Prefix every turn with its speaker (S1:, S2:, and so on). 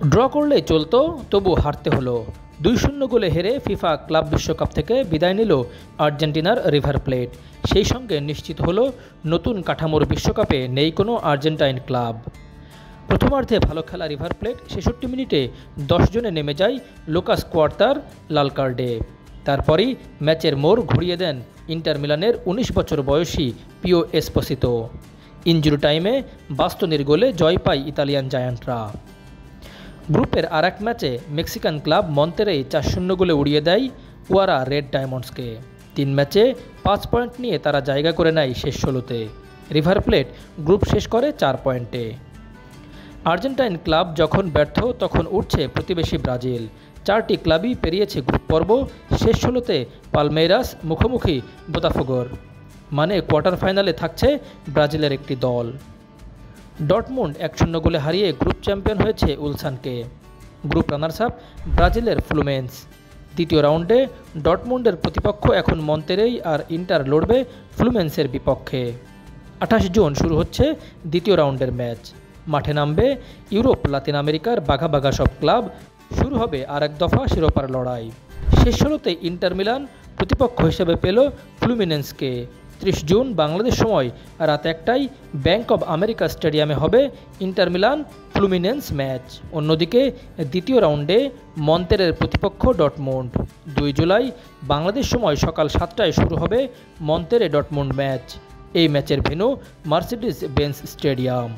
S1: Draw করলেই চলতো, তবু হারতে হলো। ২-০ গোলে হেরে ফিফা ক্লাব বিশ্বকাপ থেকে বিদায় নিল আর্জেন্টিনার রিভার প্লেট। সেই সঙ্গে নিশ্চিত হলো নতুন কাঠামোর বিশ্বকাপে নেই কোনো আর্জেন্টাইন ক্লাব। প্রথমার্ধে ভালো খেলা রিভার প্লেট ৬৬ মিনিটে ১০ জনে নেমে যায় লুকাস কোয়ার্তার লাল কার্ডে। তারপরই ম্যাচের মোড় ঘুরিয়ে দেন ইন্টার মিলানের ১৯ বছর বয়সী পিও এসপোসিতো। ইনজুরি টাইমে বাস্তনির গোলে জয় পায় ইতালিয়ান জায়ান্টরা। গ্রুপের আরেক ম্যাচে মেক্সিকান ক্লাব মন্তেরেই ৪-০ গোলে উড়িয়ে দেয় ওয়ারা রেড ডায়মন্ডসকে। ৩ ম্যাচে ৫ পয়েন্ট নিয়ে তারা জায়গা করে নেয় শেষ ১৬তে। রিভার প্লেট গ্রুপ শেষ করে ৪ পয়েন্টে। আর্জেন্টাইন ক্লাব যখন ব্যর্থ, তখন উঠছে প্রতিবেশী ব্রাজিল। ৪টি ক্লাবই পেরিয়েছে গ্রুপ পর্ব। শেষ ১৬তে পালমেইরাস মুখোমুখি বোতাফোগোর, মানে কোয়ার্টার ফাইনালে থাকছে ব্রাজিলের একটি দল। ডর্টমুন্ড ১-০ গোলে হারিয়ে গ্রুপ চ্যাম্পিয়ন হয়েছে উলসানকে। গ্রুপ রানার্স আপ ব্রাজিলের ফ্লুমেন্স। দ্বিতীয় রাউন্ডে ডর্টমুন্ডের প্রতিপক্ষ এখন মন্তেরেই, আর ইন্টার লড়বে ফ্লুমেন্সের বিপক্ষে। ২৮ জুন শুরু হচ্ছে দ্বিতীয় রাউন্ডের ম্যাচ। মাঠে নামবে ইউরোপ, লাতিন আমেরিকার বাঘা বাঘা সব ক্লাব। শুরু হবে আর এক দফা শিরোপার লড়াই। শেষ ১৬তে ইন্টার মিলান প্রতিপক্ষ হিসেবে পেল ফ্লুমিনেন্সকে। ৩০ জুন বাংলাদেশ সময় রাত ১টায় ব্যাংক অব আমেরিকা স্টেডিয়ামে হবে ইন্টার মিলান ফ্লুমিনেন্স ম্যাচ। অন্যদিকে দ্বিতীয় রাউন্ডে মন্তেরের প্রতিপক্ষ ডর্টমুন্ড। ২ জুলাই বাংলাদেশ সময় সকাল ৭টায় শুরু হবে মন্তেরে ডর্টমুন্ড ম্যাচ। এই ম্যাচের ভেন্যু মার্সিডিজ বেঞ্জ স্টেডিয়াম।